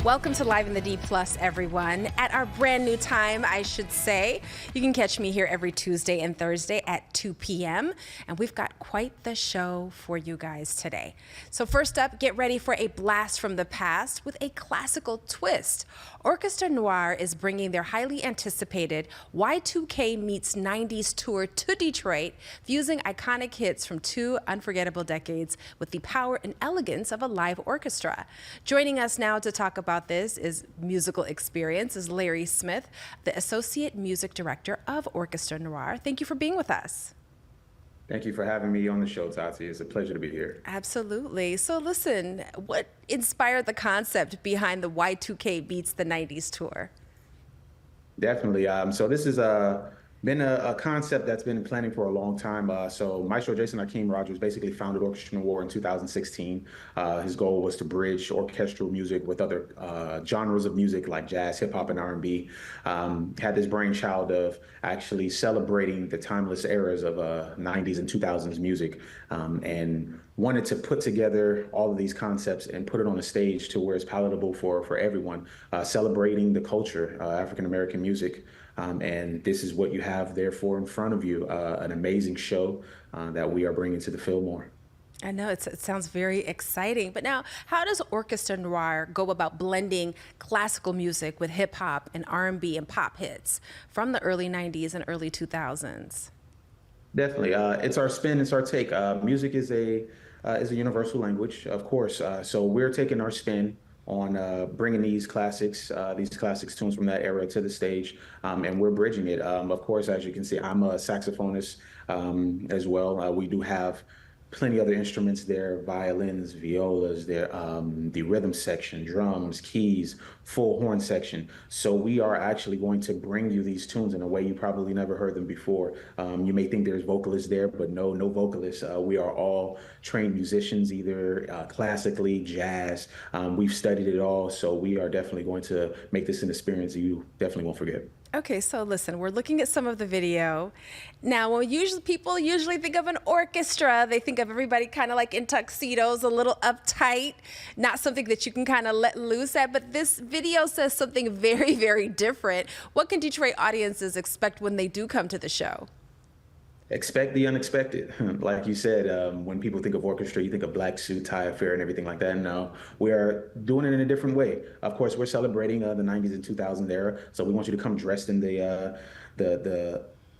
Welcome to Live in the D Plus, everyone. At our brand new time, I should say. You can catch me here every Tuesday and Thursday at 2 p.m. And we've got quite the show for you guys today. So first up, get ready for a blast from the past with a classical twist. Orchestra Noir is bringing their highly anticipated Y2K meets 90s tour to Detroit, fusing iconic hits from two unforgettable decades with the power and elegance of a live orchestra. Joining us now to talk about this is musical experience is Larry Smith, the Associate Music Director of Orchestra Noir. Thank you for being with us. Thank you for having me on the show, Tati. It's a pleasure to be here. Absolutely. So listen, what inspired the concept behind the Y2K Beats the 90s tour? Definitely. So this has been a concept that's been planning for a long time. So Maestro Jason Akeem Rogers basically founded Orchestra Noir in 2016. His goal was to bridge orchestral music with other genres of music like jazz, hip hop, and R&B. Had this brainchild of actually celebrating the timeless eras of 90s and 2000s music, and wanted to put together all of these concepts and put it on a stage to where it's palatable for everyone, celebrating the culture, African-American music. And this is what you have therefore in front of you, an amazing show that we are bringing to the Fillmore. I know it sounds very exciting, but now how does Orchestra Noir go about blending classical music with hip hop and R&B and pop hits from the early 90s and early 2000s? Definitely. It's our spin, it's our take. Music is a universal language, of course. So we're taking our spin on bringing these classics tunes from that era to the stage, and we're bridging it. Of course, as you can see, I'm a saxophonist as well. We do have plenty other instruments there, violins, violas, there, the rhythm section, drums, keys, full horn section. So we are actually going to bring you these tunes in a way you probably never heard them before. You may think there's vocalists there, but no vocalists. We are all trained musicians, either classically, jazz. We've studied it all, so we are definitely going to make this an experience you definitely won't forget. Okay, so listen, we're looking at some of the video. Now, when people usually think of an orchestra, they think of everybody kind of like in tuxedos, a little uptight, not something that you can kind of let loose at, but this video says something very, very different. What can Detroit audiences expect when they do come to the show? Expect the unexpected. Like you said, when people think of orchestra, you think of black suit, tie affair, and everything like that. No, we are doing it in a different way. Of course, we're celebrating the 90s and 2000s era, so we want you to come dressed in the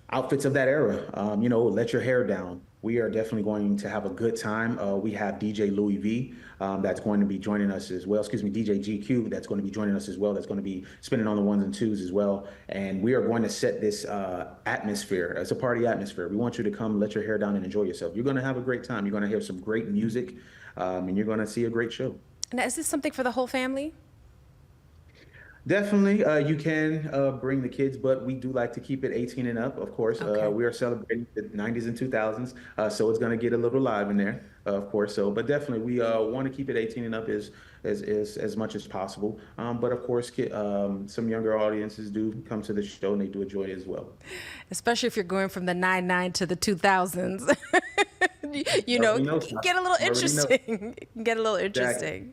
outfits of that era. Let your hair down. We are definitely going to have a good time. We have DJ Louis V that's going to be joining us as well. Excuse me, DJ GQ that's going to be joining us as well. That's going to be spinning on the ones and twos as well. And we are going to set this atmosphere. It's a party atmosphere. We want you to come, let your hair down, and enjoy yourself. You're going to have a great time. You're going to hear some great music, and you're going to see a great show. Now, is this something for the whole family? Definitely, you can bring the kids, but we do like to keep it 18 and up, of course. Okay. We are celebrating the 90s and 2000s, so it's going to get a little live in there, of course. So, but definitely, we want to keep it 18 and up as much as possible. But of course, some younger audiences do come to the show and they do enjoy it as well. Especially if you're going from the 99 to the 2000s. You know, it can get a little interesting. It can get a little interesting. Exactly.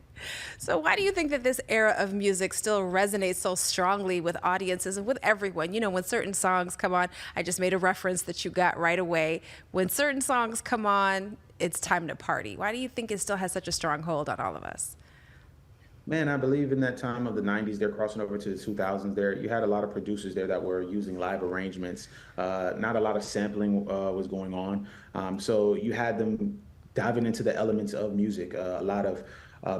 So why do you think that this era of music still resonates so strongly with audiences and with everyone? You know, when certain songs come on, I just made a reference that you got right away. When certain songs come on, it's time to party. Why do you think it still has such a strong hold on all of us? Man, I believe in that time of the 90s, they're crossing over to the 2000s there. You had a lot of producers there that were using live arrangements. Not a lot of sampling was going on. So you had them diving into the elements of music, a lot of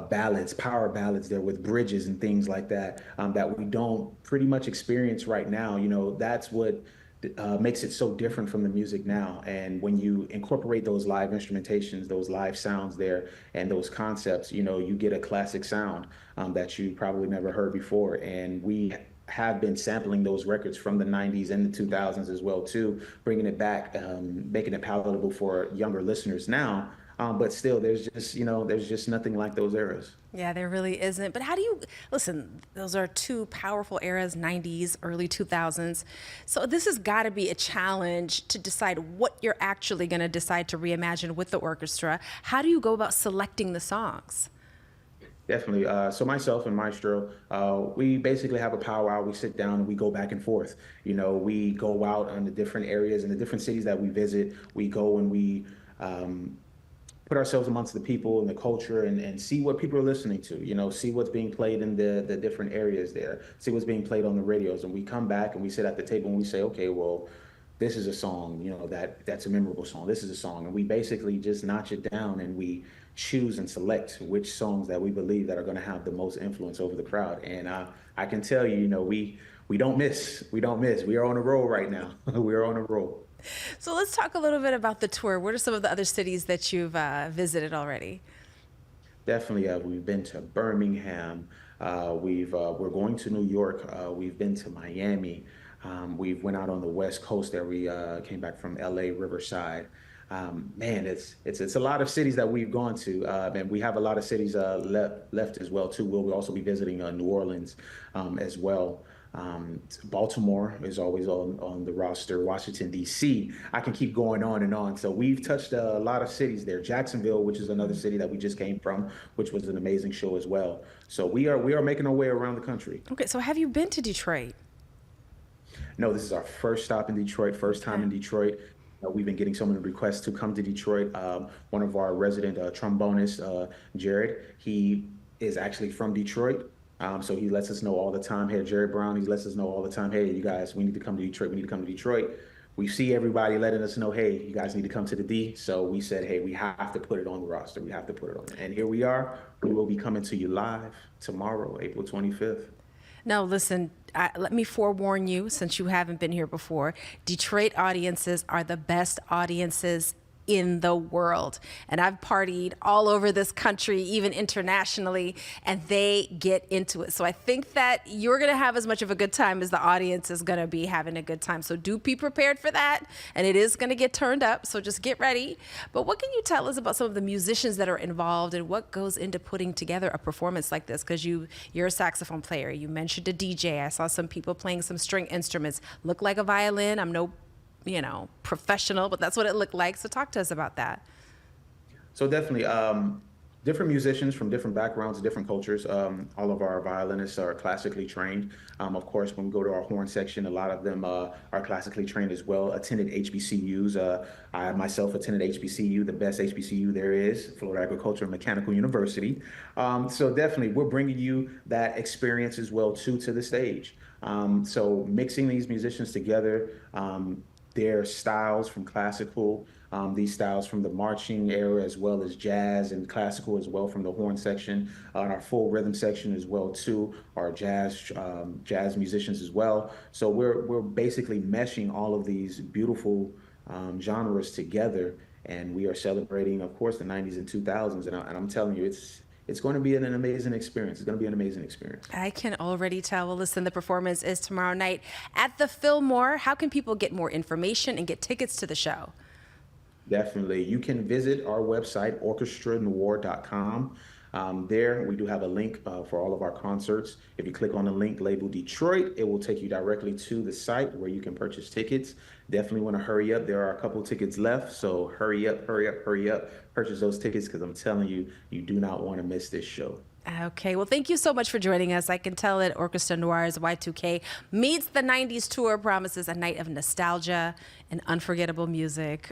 ballads, power ballads there with bridges and things like that, that we don't pretty much experience right now. You know, that's what makes it so different from the music now. And when you incorporate those live instrumentations, those live sounds there, and those concepts, you know, you get a classic sound that you probably never heard before. And we have been sampling those records from the 90s and the 2000s as well too, bringing it back, making it palatable for younger listeners now. But still, there's just nothing like those eras. Yeah, there really isn't. But how do you, listen, those are two powerful eras, 90s, early 2000s. So this has got to be a challenge to decide what you're actually going to decide to reimagine with the orchestra. How do you go about selecting the songs? Definitely. So myself and Maestro, we basically have a powwow. We sit down and we go back and forth. We go out on the different areas and the different cities that we visit. We go and we um, put ourselves amongst the people and the culture and see what people are listening to, see what's being played in the different areas there, see what's being played on the radios. And we come back and we sit at the table and we say, okay, well, this is a song, that's a memorable song. This is a song. And we basically just notch it down and we choose and select which songs that we believe that are going to have the most influence over the crowd. And I can tell you, we don't miss. We don't miss. We are on a roll right now. We are on a roll. So let's talk a little bit about the tour. What are some of the other cities that you've visited already? Definitely, we've been to Birmingham. We're going to New York. We've been to Miami. We've went out on the West Coast there. We came back from LA, Riverside. Man, it's a lot of cities that we've gone to, and we have a lot of cities left as well too. We'll also be visiting New Orleans as well. Baltimore is always on the roster. Washington, D.C. I can keep going on and on. So we've touched a lot of cities there. Jacksonville, which is another city that we just came from, which was an amazing show as well. So we are making our way around the country. Okay, so have you been to Detroit? No, this is our first stop in Detroit, first time in Okay. Detroit. We've been getting so many requests to come to Detroit. One of our resident trombonists, Jared, he is actually from Detroit. So he lets us know all the time. Hey, Jared Brown, he lets us know all the time. Hey, you guys, we need to come to Detroit. We need to come to Detroit. We see everybody letting us know, hey, you guys need to come to the D. So we said, hey, we have to put it on the roster. We have to put it on. And here we are. We will be coming to you live tomorrow, April 25th. Now, listen, let me forewarn you, since you haven't been here before, Detroit audiences are the best audiences in the world. And I've partied all over this country, even internationally, and they get into it. So I think that you're going to have as much of a good time as the audience is going to be having a good time. So do be prepared for that. And it is going to get turned up. So just get ready. But what can you tell us about some of the musicians that are involved and what goes into putting together a performance like this? Because you're a saxophone player. You mentioned a DJ. I saw some people playing some string instruments. Look like a violin. I'm no professional, but that's what it looked like. So talk to us about that. So definitely, different musicians from different backgrounds, different cultures. All of our violinists are classically trained. Of course, when we go to our horn section, a lot of them are classically trained as well. Attended HBCUs. I myself attended HBCU, the best HBCU there is, Florida Agricultural and Mechanical University. So definitely, we're bringing you that experience as well too to the stage. So mixing these musicians together. Their styles from classical, these styles from the marching era, as well as jazz and classical, as well from the horn section, and our full rhythm section as well too, our jazz musicians as well. So we're basically meshing all of these beautiful genres together, and we are celebrating, of course, the 90s and 2000s. And I'm telling you, it's going to be an amazing experience. It's going to be an amazing experience. I can already tell. Well, listen, the performance is tomorrow night at the Fillmore. How can people get more information and get tickets to the show? Definitely. You can visit our website, orchestranoir.com. There, we do have a link for all of our concerts. If you click on the link labeled Detroit, it will take you directly to the site where you can purchase tickets. Definitely want to hurry up. There are a couple tickets left, so hurry up, hurry up, hurry up. Purchase those tickets because I'm telling you, you do not want to miss this show. Okay, well, thank you so much for joining us. I can tell that Orchestra Noir's Y2K meets the 90s tour promises a night of nostalgia and unforgettable music.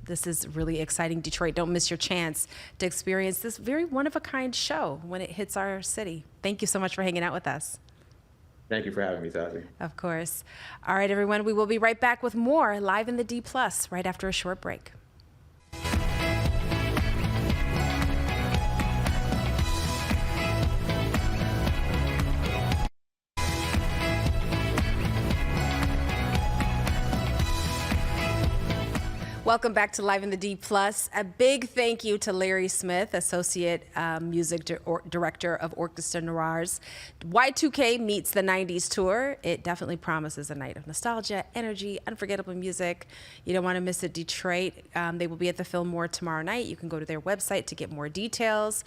This is really exciting. Detroit, don't miss your chance to experience this very one-of-a-kind show when it hits our city. Thank you so much for hanging out with us. Thank you for having me, Tati. Of course. All right, everyone, we will be right back with more Live in the D Plus right after a short break. Welcome back to Live in the D Plus. A big thank you to Larry Smith, Associate Music Director of Orchestra Noir's Y2K Meets the 90s Tour. It definitely promises a night of nostalgia, energy, unforgettable music. You don't want to miss it, Detroit. They will be at the Fillmore tomorrow night. You can go to their website to get more details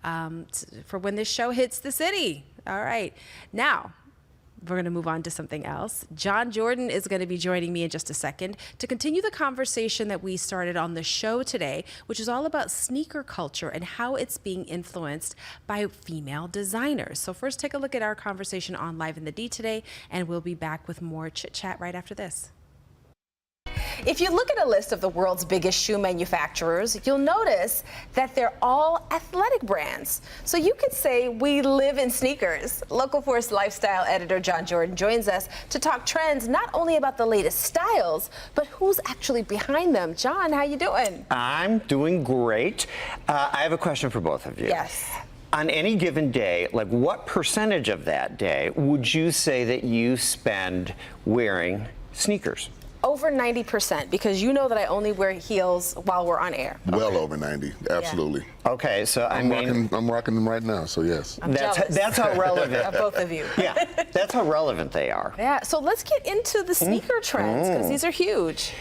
for when this show hits the city. All right. Now, We're going to move on to something else. John Jordan is going to be joining me in just a second to continue the conversation that we started on the show today, which is all about sneaker culture and how it's being influenced by female designers. So first, take a look at our conversation on Live in the D today, and we'll be back with more chit chat right after this. If you look at a list of the world's biggest shoe manufacturers, you'll notice that they're all athletic brands. So you could say we live in sneakers. Local Force lifestyle editor John Jordan joins us to talk trends, not only about the latest styles, but who's actually behind them. John, how you doing? I'm doing great. I have a question for both of you. Yes. On any given day, like what percentage of that day would you say that you spend wearing sneakers? Over 90%, because you know that I only wear heels while we're on air. Well over 90, absolutely. Okay, so I'm rocking them right now, so yes. That's how relevant. Of both of you. Yeah, that's how relevant they are. Yeah, so let's get into the sneaker trends, because these are huge.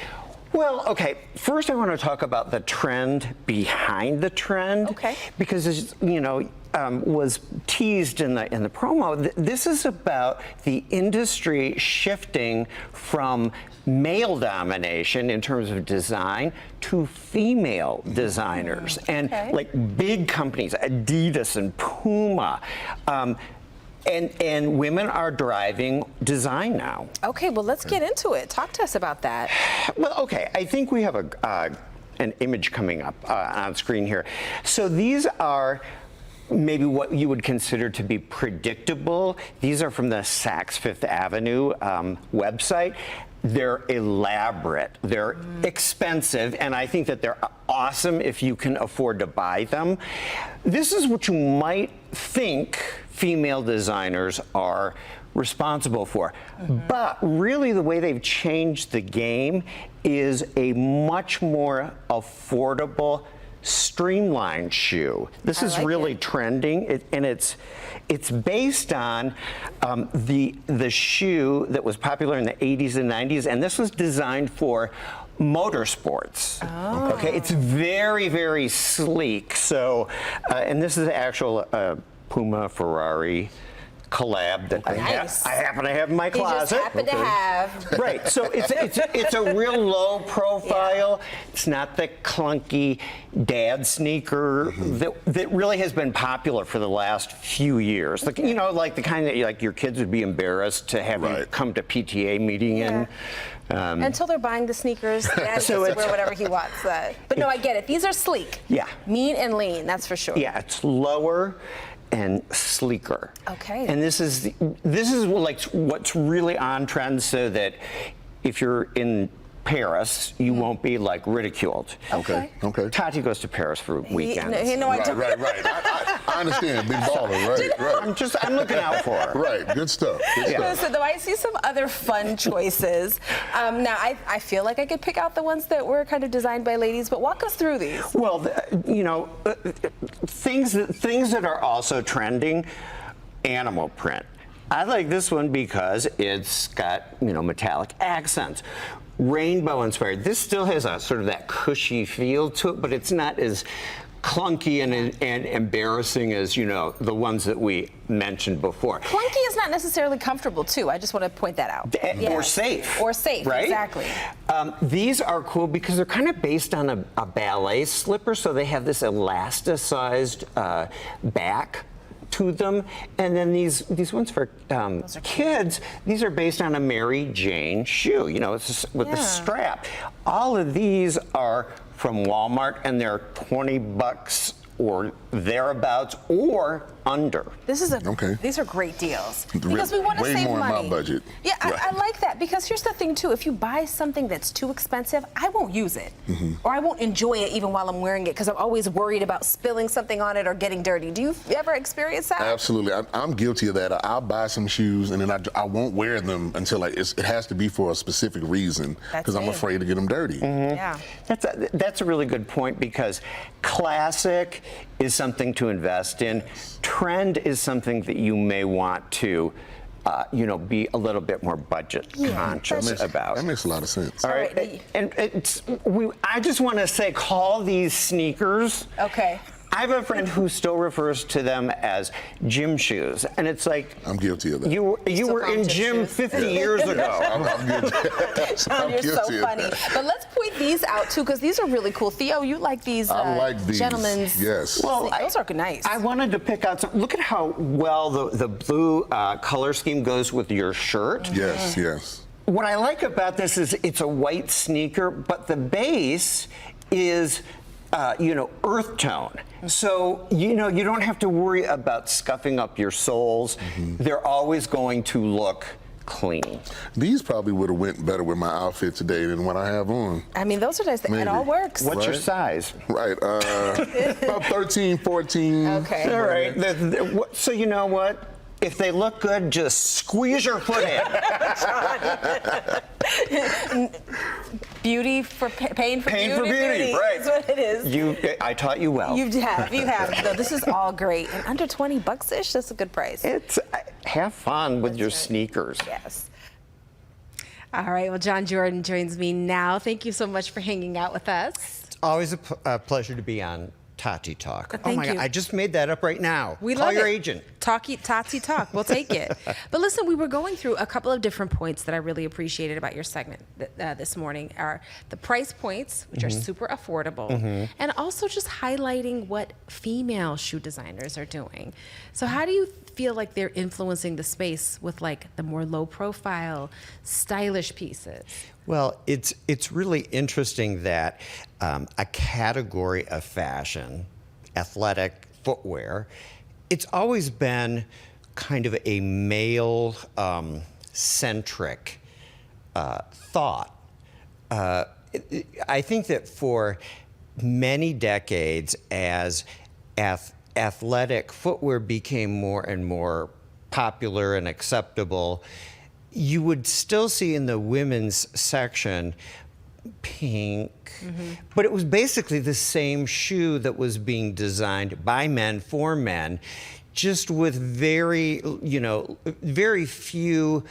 Well, okay, first I want to talk about the trend behind the trend. Okay. Because, as you know, was teased in the promo, this is about the industry shifting from male domination in terms of design to female designers. And like big companies, Adidas and Puma, and women are driving design now. Okay, well, let's get into it. Talk to us about that. Well, okay, I think we have an image coming up on screen here. So these are maybe what you would consider to be predictable. These are from the Saks Fifth Avenue website. They're elaborate, they're expensive, and I think that they're awesome if you can afford to buy them. This is what you might think female designers are responsible for. But really the way they've changed the game is a much more affordable, streamlined shoe. This is really trending, and it's based on the shoe that was popular in the 80s and 90s, and this was designed for motorsports. Okay, it's very, very sleek. So, and this is actual Puma Ferrari collab that I happen to have in my closet. You just happen to have. Right. So it's a real low profile. Yeah. It's not the clunky dad sneaker that really has been popular for the last few years. Like, you know, like the kind that like your kids would be embarrassed to have you come to PTA meeting in. Until they're buying the sneakers, dad gets to wear whatever he wants. But no, I get it. These are sleek. Yeah. Mean and lean, that's for sure. Yeah, it's lower and sleeker. Okay. And this is like what's really on trend, so that if you're in Paris, you won't be like ridiculed. Okay. Tati goes to Paris for weekends. Right. I understand, big baller, right. I'm looking out for her. Right, good stuff. Listen, though, I see some other fun choices. Now, I feel like I could pick out the ones that were kind of designed by ladies, but walk us through these. Well, you know, things that are also trending, animal print. I like this one because it's got, you know, metallic accents. Rainbow inspired. This still has a sort of that cushy feel to it, but it's not as clunky and embarrassing as, you know, the ones that we mentioned before. Clunky is not necessarily comfortable, too. I just want to point that out. Or safe. Or safe, right? Exactly. These are cool because they're kind of based on a ballet slipper, so they have this elasticized back to them. And then these ones for kids, these are based on a Mary Jane shoe, you know, it's with the strap. All of these are from Walmart, and they're $20 or thereabouts or under. These are great deals because we want to save money. Way more in my budget. Yeah, I like that, because here's the thing too. If you buy something that's too expensive, I won't use it, or I won't enjoy it even while I'm wearing it, because I'm always worried about spilling something on it or getting dirty. Do you ever experience that? Absolutely. I'm guilty of that. I'll buy some shoes and then I won't wear them until it has to be for a specific reason, because I'm afraid to get them dirty. Yeah. That's a really good point, because classic is something to invest in. Trend is something that you may want to, you know, be a little bit more budget conscious about. That makes a lot of sense. All right. And I just want to say, call these sneakers. Okay. I have a friend who still refers to them as gym shoes, and it's like I'm guilty of that. you were in gym 50 years ago. I'm guilty. Sean, you're so guilty of funny. that. But let's point these out too, because these are really cool. Theo, you like these? I like these. Gentlemen's. Yes. Well, those are nice. I wanted to pick out some. Look at how well the blue color scheme goes with your shirt. Yes, yes. What I like about this is it's a white sneaker, but the base is, earth tone. So, you don't have to worry about scuffing up your soles. They're always going to look clean. These probably would have went better with my outfit today than what I have on. I mean, those are nice. It Maybe. all works. What's your Right. size? Right, about 13, 14. Okay. All right. So you know what? If they look good, just squeeze your foot in. Beauty for pain for Pain beauty. for beauty, right. That's what it is. I taught you well. You have. No, this is all great. And under 20 bucks-ish, that's a good price. It's have fun with your sneakers. Yes. All right. Well, John Jordan joins me now. Thank you so much for hanging out with us. Always a pleasure to be on Tati Talk. Thank oh my you. God, I just made that up right now. We Call love your it. agent. Tati Talk. We'll take it. But listen, we were going through a couple of different points that I really appreciated about your segment this morning. Are the price points, which are super affordable, and also just highlighting what female shoe designers are doing. So how do you feel like they're influencing the space with like the more low profile, stylish pieces? Well, it's really interesting that a category of fashion, athletic footwear, it's always been kind of a male centric thought. I think that for many decades, as athletic footwear became more and more popular and acceptable, you would still see in the women's section pink, but it was basically the same shoe that was being designed by men for men, just with very few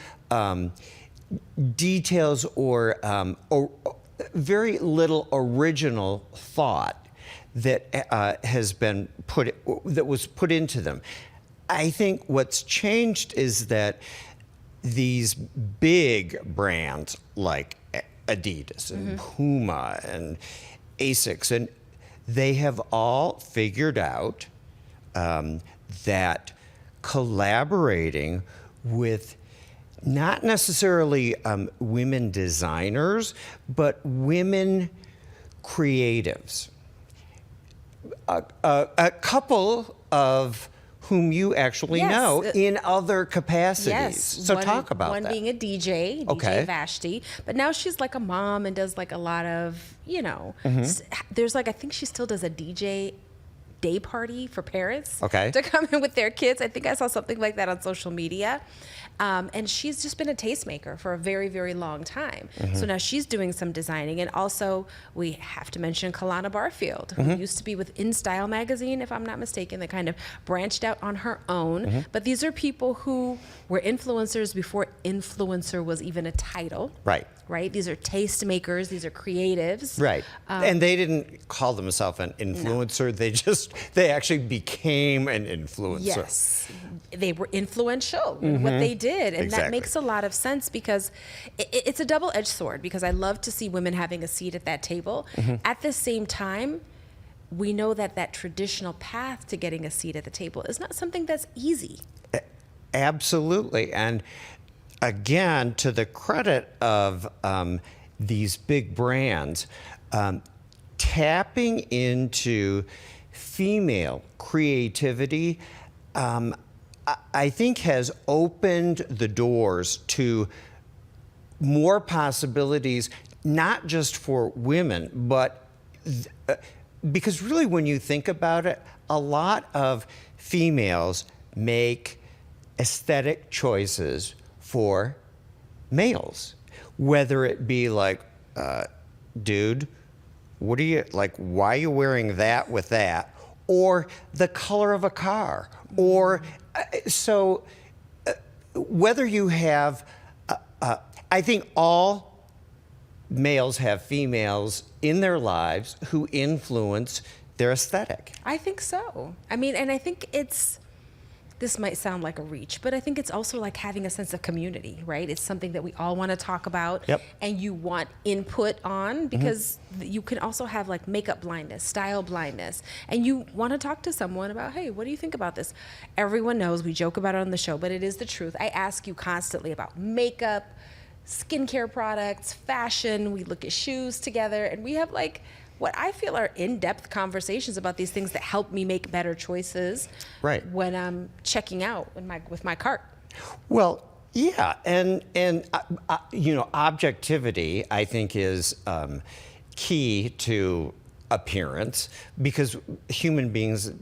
details or very little original thought that was put into them. I think what's changed is that these big brands like Adidas and Puma and Asics, and they have all figured out that collaborating with not necessarily women designers, but women creatives. A couple of whom you actually Yes. know in other capacities. Yes. So talk about one that. being a DJ, Okay. DJ Vashti, but now she's like a mom and does like a lot of, there's like, I think she still does a DJ day party for parents Okay. to come in with their kids. I think I saw something like that on social media. And she's just been a tastemaker for a very, very long time. So now she's doing some designing. And also, we have to mention Kalana Barfield, who used to be with In Style magazine, if I'm not mistaken, that kind of branched out on her own. But these are people who were influencers before influencer was even a title. Right. Right? These are tastemakers. These are creatives. Right. And they didn't call themselves an influencer. They actually became an influencer. Yes, they were influential in what they did, and that Exactly. makes a lot of sense because it's a double-edged sword. Because I love to see women having a seat at that table. At the same time, we know that that traditional path to getting a seat at the table is not something that's easy. Absolutely. And again, to the credit of these big brands, tapping into female creativity, I think has opened the doors to more possibilities, not just for women, but because really when you think about it, a lot of females make aesthetic choices for males, whether it be like, dude, what are you like? Why are you wearing that with that? Or the color of a car, or whether you have, I think all males have females in their lives who influence their aesthetic. I think so. I mean, and I think this might sound like a reach, but I think it's also like having a sense of community, right? It's something that we all want to talk about, Yep. and you want input on, because you can also have like makeup blindness, style blindness, and you want to talk to someone about, hey, what do you think about this? Everyone knows we joke about it on the show, but it is the truth. I ask you constantly about makeup, skincare products, fashion. We look at shoes together, and we have like what I feel are in-depth conversations about these things that help me make better choices Right. when I'm checking out with my cart. Well, yeah, and you know, objectivity, I think, is key to appearance, because human beings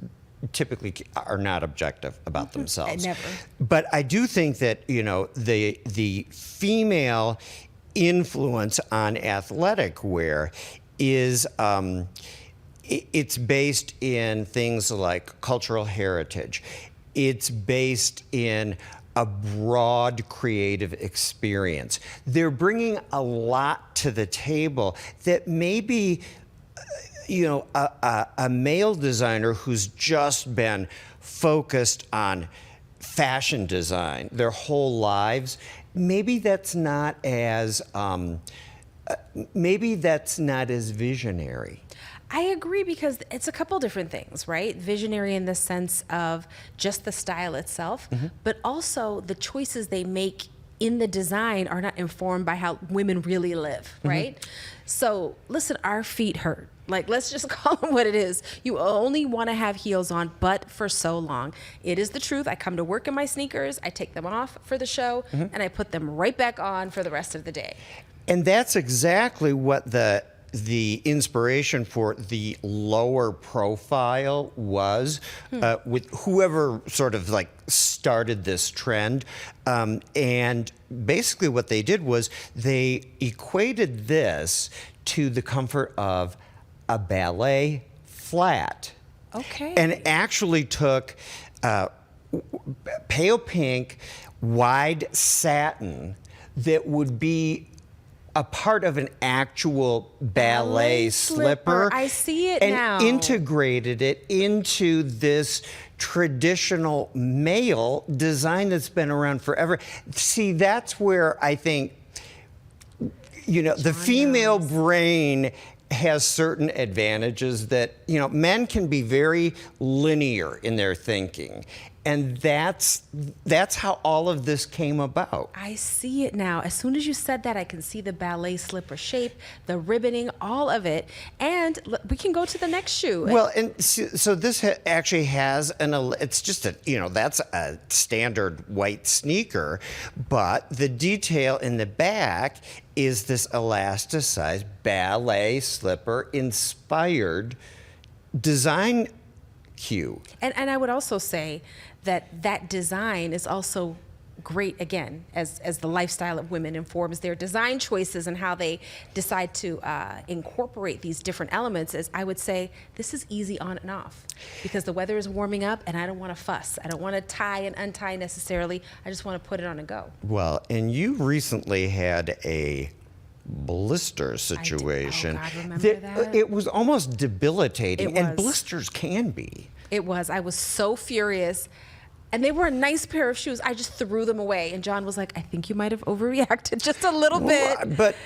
typically are not objective about themselves. Never. But I do think that, you know, the female influence on athletic wear is it's based in things like cultural heritage. It's based in a broad creative experience. They're bringing a lot to the table that maybe, you know, a male designer who's just been focused on fashion design their whole lives, maybe that's not as visionary. I agree, because it's a couple different things, right? Visionary in the sense of just the style itself, but also the choices they make in the design are not informed by how women really live, right? So listen, our feet hurt. Like, let's just call it what it is. You only want to have heels on, but for so long. It is the truth. I come to work in my sneakers, I take them off for the show, and I put them right back on for the rest of the day. And that's exactly what the inspiration for the lower profile was, with whoever sort of like started this trend. And basically what they did was they equated this to the comfort of a ballet flat. Okay. And actually took pale pink, wide satin that would be a part of an actual ballet slipper. I see it and now. Integrated it into this traditional male design that's been around forever. See, that's where I think, you know, the female brain has certain advantages that, you know, men can be very linear in their thinking. And that's how all of this came about. I see it now. As soon as you said that, I can see the ballet slipper shape, the ribboning, all of it. And we can go to the next shoe. Well, and so this actually has it's just a, you know, that's a standard white sneaker, but the detail in the back is this elasticized ballet slipper inspired design cue. And I would also say that design is also great, again, as the lifestyle of women informs their design choices and how they decide to incorporate these different elements. As I would say, this is easy on and off, because the weather is warming up and I don't want to fuss. I don't want to tie and untie necessarily. I just want to put it on and go. Well, and you recently had a blister situation. Oh, God, remember that? It was almost debilitating. It was. And blisters can be. It was. I was so furious. And they were a nice pair of shoes. I just threw them away. And John was like, I think you might have overreacted just a little bit.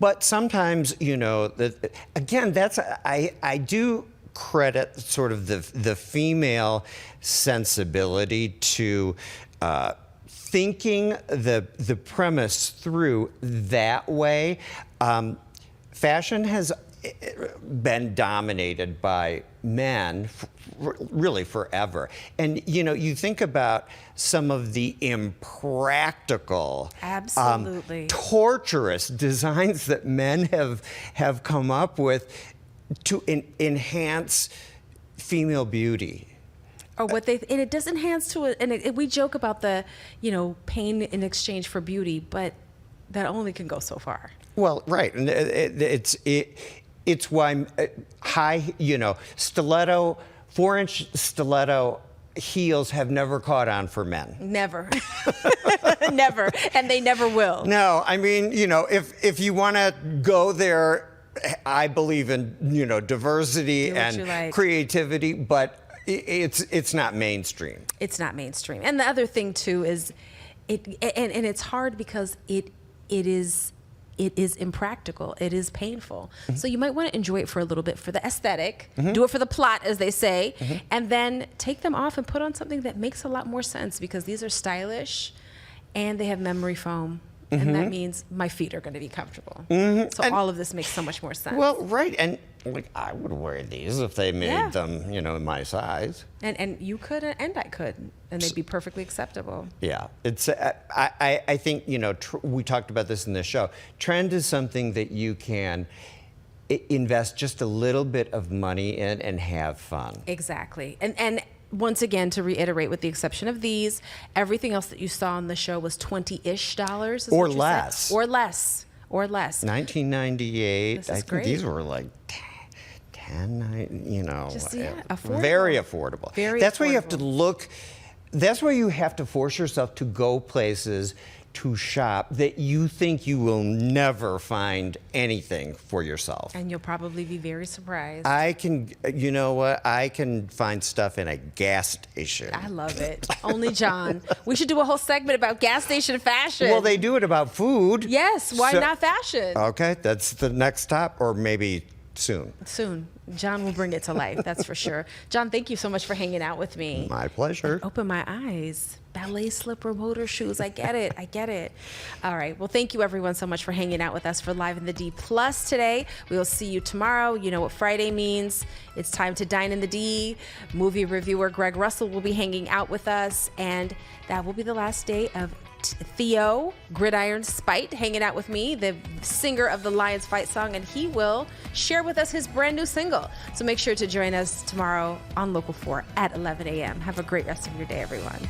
But sometimes, you know, again, that's I do credit sort of the female sensibility to thinking the premise through that way. Fashion has been dominated by men really forever. And, you know, you think about some of the impractical, absolutely torturous designs that men have come up with to enhance female beauty. Or what and it does enhance to it. And we joke about the, you know, pain in exchange for beauty, but that only can go so far. Well, right. And it's why high, you know, stiletto, 4-inch stiletto heels have never caught on for men. Never. Never. And they never will. No, I mean, you know, if you want to go there I believe in, diversity Do what you and like. creativity, but it's not mainstream. It's not mainstream. And the other thing too is and it's hard because it is impractical. It is painful. So you might want to enjoy it for a little bit for the aesthetic, do it for the plot, as they say, and then take them off and put on something that makes a lot more sense, because these are stylish and they have memory foam. And that means my feet are going to be comfortable. So all of this makes so much more sense. Well, right, and I would wear these if they made them, in my size. And you could, and I could, and they'd be perfectly acceptable. Yeah, it's. I think we talked about this in the show. Trend is something that you can invest just a little bit of money in and have fun. Exactly, and. Once again, to reiterate, with the exception of these, everything else that you saw on the show was $20-ish. Or less. Or less. 1998. This is I think great. these were like 10, affordable. very affordable. Very That's why you have to affordable. look. That's why you have to force yourself to go places to shop that you think you will never find anything for yourself. And you'll probably be very surprised. I can find stuff in a gas station. I love it. Only John. We should do a whole segment about gas station fashion. Well, they do it about food. Yes, why not fashion? Okay, that's the next stop, or maybe soon. Soon. John will bring it to life, that's for sure. John, thank you so much for hanging out with me. My pleasure. Open my eyes. Ballet slipper, motor shoes. I get it. All right. Well, thank you everyone so much for hanging out with us for Live in the D Plus today. We will see you tomorrow. You know what Friday means. It's time to dine in the D. Movie reviewer Greg Russell will be hanging out with us, and that will be the last day of Theo Gridiron Spite hanging out with me, the singer of the Lions Fight song, and he will share with us his brand new single. So make sure to join us tomorrow on Local 4 at 11 a.m. Have a great rest of your day, everyone.